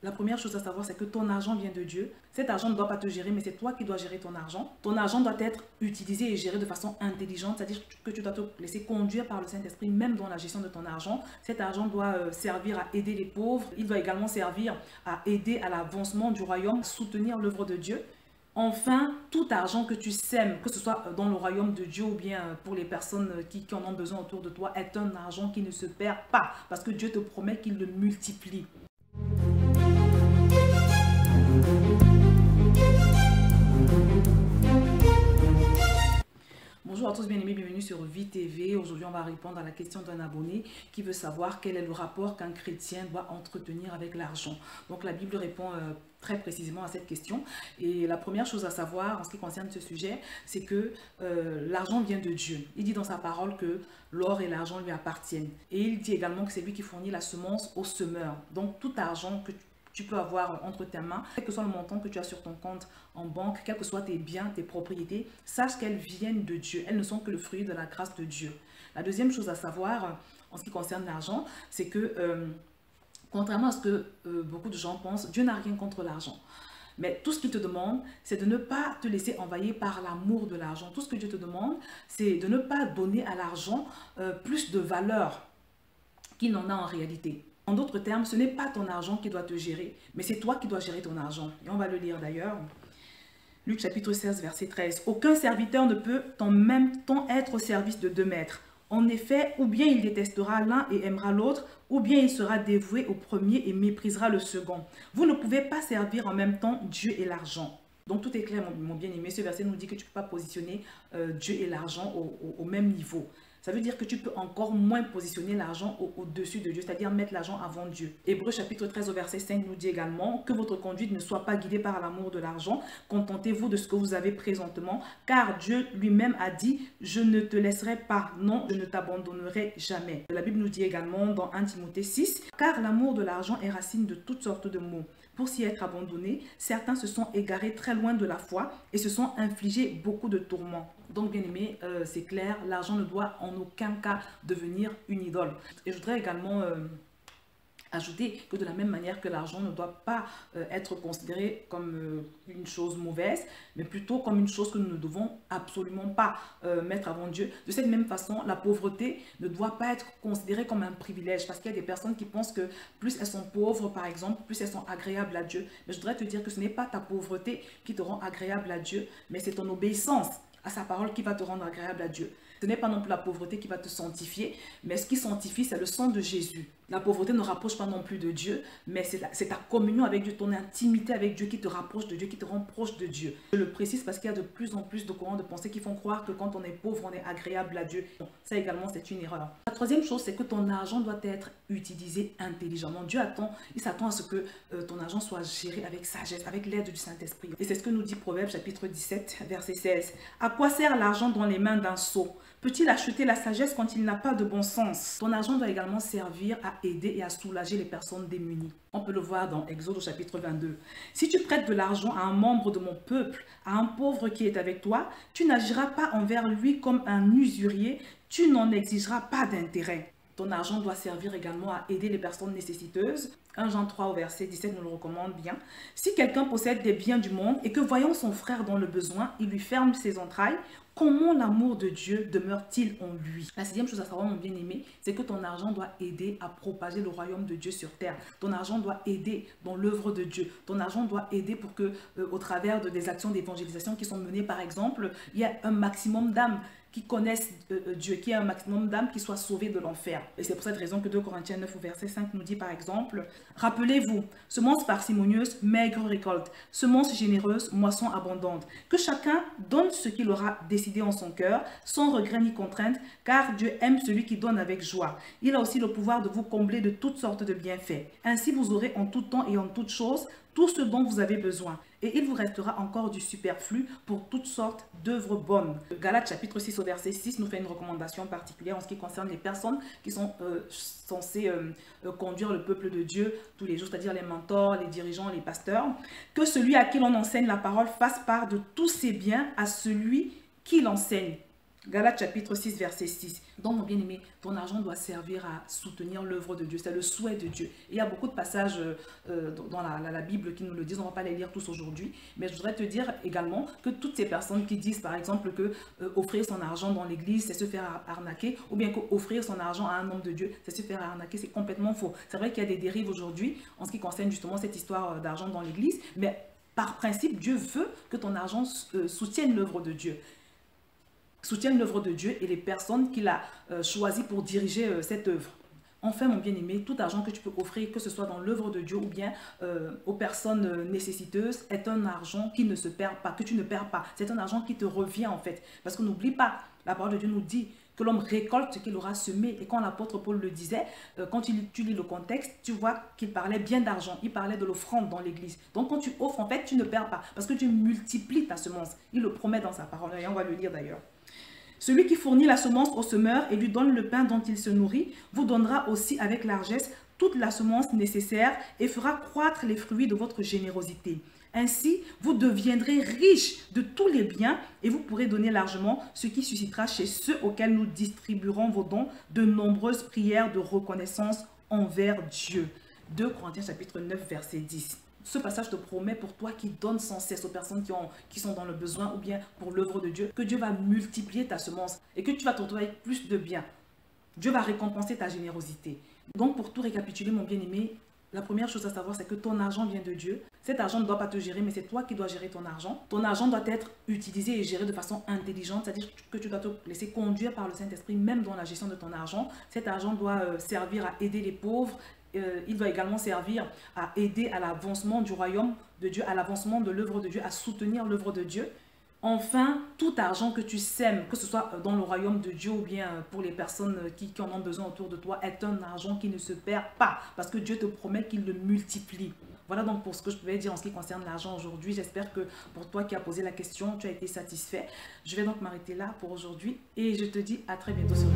La première chose à savoir, c'est que ton argent vient de Dieu. Cet argent ne doit pas te gérer, mais c'est toi qui dois gérer ton argent. Ton argent doit être utilisé et géré de façon intelligente, c'est-à-dire que tu dois te laisser conduire par le Saint-Esprit, même dans la gestion de ton argent. Cet argent doit servir à aider les pauvres. Il doit également servir à aider à l'avancement du royaume, à soutenir l'œuvre de Dieu. Enfin, tout argent que tu sèmes, que ce soit dans le royaume de Dieu ou bien pour les personnes qui en ont besoin autour de toi, est un argent qui ne se perd pas, parce que Dieu te promet qu'il le multiplie. Bonjour à tous, bien-aimés, bienvenue sur Vie TV. Aujourd'hui, on va répondre à la question d'un abonné qui veut savoir quel est le rapport qu'un chrétien doit entretenir avec l'argent. Donc, la Bible répond très précisément à cette question. Et la première chose à savoir en ce qui concerne ce sujet, c'est que l'argent vient de Dieu. Il dit dans sa parole que l'or et l'argent lui appartiennent. Et il dit également que c'est lui qui fournit la semence au semeur. Donc, tout argent que tu peux avoir entre tes mains, quel que soit le montant que tu as sur ton compte en banque, quels que soient tes biens, tes propriétés, sache qu'elles viennent de Dieu. Elles ne sont que le fruit de la grâce de Dieu. La deuxième chose à savoir en ce qui concerne l'argent, c'est que contrairement à ce que beaucoup de gens pensent, Dieu n'a rien contre l'argent. Mais tout ce qu'il te demande, c'est de ne pas te laisser envahir par l'amour de l'argent. Tout ce que Dieu te demande, c'est de ne pas donner à l'argent plus de valeur qu'il n'en a en réalité. En d'autres termes, ce n'est pas ton argent qui doit te gérer, mais c'est toi qui dois gérer ton argent. Et on va le lire d'ailleurs. Luc chapitre 16, verset 13. « Aucun serviteur ne peut en même temps être au service de deux maîtres. En effet, ou bien il détestera l'un et aimera l'autre, ou bien il sera dévoué au premier et méprisera le second. Vous ne pouvez pas servir en même temps Dieu et l'argent. » Donc tout est clair, mon bien-aimé. Ce verset nous dit que tu ne peux pas positionner Dieu et l'argent au même niveau. Ça veut dire que tu peux encore moins positionner l'argent au-dessus de Dieu, c'est-à-dire mettre l'argent avant Dieu. Hébreux chapitre 13 au verset 5 nous dit également que votre conduite ne soit pas guidée par l'amour de l'argent. Contentez-vous de ce que vous avez présentement, car Dieu lui-même a dit « Je ne te laisserai pas, non, je ne t'abandonnerai jamais ». La Bible nous dit également dans 1 Timothée 6 « Car l'amour de l'argent est racine de toutes sortes de maux. Pour s'y être abandonnés, certains se sont égarés très loin de la foi et se sont infligés beaucoup de tourments. » Donc, bien aimé, c'est clair, l'argent ne doit en aucun cas devenir une idole. Et je voudrais également ajouter que de la même manière que l'argent ne doit pas être considéré comme une chose mauvaise, mais plutôt comme une chose que nous ne devons absolument pas mettre avant Dieu. De cette même façon, la pauvreté ne doit pas être considérée comme un privilège, parce qu'il y a des personnes qui pensent que plus elles sont pauvres, par exemple, plus elles sont agréables à Dieu. Mais je voudrais te dire que ce n'est pas ta pauvreté qui te rend agréable à Dieu, mais c'est ton obéissance à sa parole qui va te rendre agréable à Dieu. Ce n'est pas non plus la pauvreté qui va te sanctifier, mais ce qui sanctifie, c'est le sang de Jésus. La pauvreté ne rapproche pas non plus de Dieu, mais c'est ta communion avec Dieu, ton intimité avec Dieu qui te rapproche de Dieu, qui te rend proche de Dieu. Je le précise parce qu'il y a de plus en plus de courants de pensée qui font croire que quand on est pauvre, on est agréable à Dieu. Bon, ça également, c'est une erreur. La troisième chose, c'est que ton argent doit être utilisé intelligemment. Dieu il s'attend à ce que ton argent soit géré avec sagesse, avec l'aide du Saint-Esprit. Et c'est ce que nous dit Proverbe chapitre 17, verset 16. « À quoi sert l'argent dans les mains d'un sot ? Peut-il acheter la sagesse quand il n'a pas de bon sens ?» Ton argent doit également servir à aider et à soulager les personnes démunies. On peut le voir dans Exode au chapitre 22. « Si tu prêtes de l'argent à un membre de mon peuple, à un pauvre qui est avec toi, tu n'agiras pas envers lui comme un usurier, tu n'en exigeras pas d'intérêt. » Ton argent doit servir également à aider les personnes nécessiteuses. 1 Jean 3 au verset 17 nous le recommande bien. Si quelqu'un possède des biens du monde et que voyant son frère dans le besoin, il lui ferme ses entrailles, comment l'amour de Dieu demeure-t-il en lui? La sixième chose à savoir, mon bien-aimé, c'est que ton argent doit aider à propager le royaume de Dieu sur terre. Ton argent doit aider dans l'œuvre de Dieu. Ton argent doit aider pour que, au travers des actions d'évangélisation qui sont menées, par exemple, il y a un maximum d'âmes qui connaissent Dieu, qui a un maximum d'âmes qui soient sauvées de l'enfer. Et c'est pour cette raison que 2 Corinthiens 9 au verset 5 nous dit par exemple, « Rappelez-vous, semence parcimonieuse, maigre récolte, semence généreuse, moisson abondante. Que chacun donne ce qu'il aura décidé en son cœur, sans regret ni contrainte, car Dieu aime celui qui donne avec joie. Il a aussi le pouvoir de vous combler de toutes sortes de bienfaits. Ainsi vous aurez en tout temps et en toutes choses tout ce dont vous avez besoin. Et il vous restera encore du superflu pour toutes sortes d'œuvres bonnes. » Galates chapitre 6 au verset 6 nous fait une recommandation particulière en ce qui concerne les personnes qui sont censées conduire le peuple de Dieu tous les jours, c'est-à-dire les mentors, les dirigeants, les pasteurs. « Que celui à qui l'on enseigne la parole fasse part de tous ses biens à celui qui l'enseigne. Galates chapitre 6, verset 6. Donc, mon bien-aimé, ton argent doit servir à soutenir l'œuvre de Dieu. C'est le souhait de Dieu. Et il y a beaucoup de passages dans la Bible qui nous le disent. On ne va pas les lire tous aujourd'hui. Mais je voudrais te dire également que toutes ces personnes qui disent, par exemple, que offrir son argent dans l'église, c'est se faire arnaquer, ou bien qu'offrir son argent à un homme de Dieu, c'est se faire arnaquer, c'est complètement faux. C'est vrai qu'il y a des dérives aujourd'hui en ce qui concerne justement cette histoire d'argent dans l'église. Mais par principe, Dieu veut que ton argent soutienne l'œuvre de Dieu. Soutienne l'œuvre de Dieu et les personnes qu'il a choisies pour diriger cette œuvre. Enfin, mon bien-aimé, tout argent que tu peux offrir, que ce soit dans l'œuvre de Dieu ou bien aux personnes nécessiteuses, est un argent qui ne se perd pas, que tu ne perds pas. C'est un argent qui te revient en fait. Parce que n'oublie pas, la parole de Dieu nous dit que l'homme récolte ce qu'il aura semé. Et quand l'apôtre Paul le disait, quand tu lis le contexte, tu vois qu'il parlait bien d'argent. Il parlait de l'offrande dans l'église. Donc quand tu offres, en fait, tu ne perds pas. Parce que Dieu multiplie ta semence. Il le promet dans sa parole. Et on va le lire d'ailleurs. Celui qui fournit la semence au semeur et lui donne le pain dont il se nourrit, vous donnera aussi avec largesse toute la semence nécessaire et fera croître les fruits de votre générosité. Ainsi, vous deviendrez riches de tous les biens et vous pourrez donner largement, ce qui suscitera chez ceux auxquels nous distribuerons vos dons de nombreuses prières de reconnaissance envers Dieu. 2 Corinthiens chapitre 9 verset 10. Ce passage te promet pour toi qui donne sans cesse aux personnes qui sont dans le besoin ou bien pour l'œuvre de Dieu, que Dieu va multiplier ta semence et que tu vas te retrouver avec plus de biens. Dieu va récompenser ta générosité. Donc pour tout récapituler, mon bien-aimé, la première chose à savoir, c'est que ton argent vient de Dieu. Cet argent ne doit pas te gérer, mais c'est toi qui dois gérer ton argent. Ton argent doit être utilisé et géré de façon intelligente, c'est-à-dire que tu dois te laisser conduire par le Saint-Esprit, même dans la gestion de ton argent. Cet argent doit servir à aider les pauvres. Il doit également servir à aider à l'avancement du royaume de Dieu, à l'avancement de l'œuvre de Dieu, à soutenir l'œuvre de Dieu. Enfin, tout argent que tu sèmes, que ce soit dans le royaume de Dieu ou bien pour les personnes qui en ont besoin autour de toi, est un argent qui ne se perd pas parce que Dieu te promet qu'il le multiplie. Voilà donc pour ce que je pouvais dire en ce qui concerne l'argent aujourd'hui. J'espère que pour toi qui as posé la question, tu as été satisfait. Je vais donc m'arrêter là pour aujourd'hui et je te dis à très bientôt sur le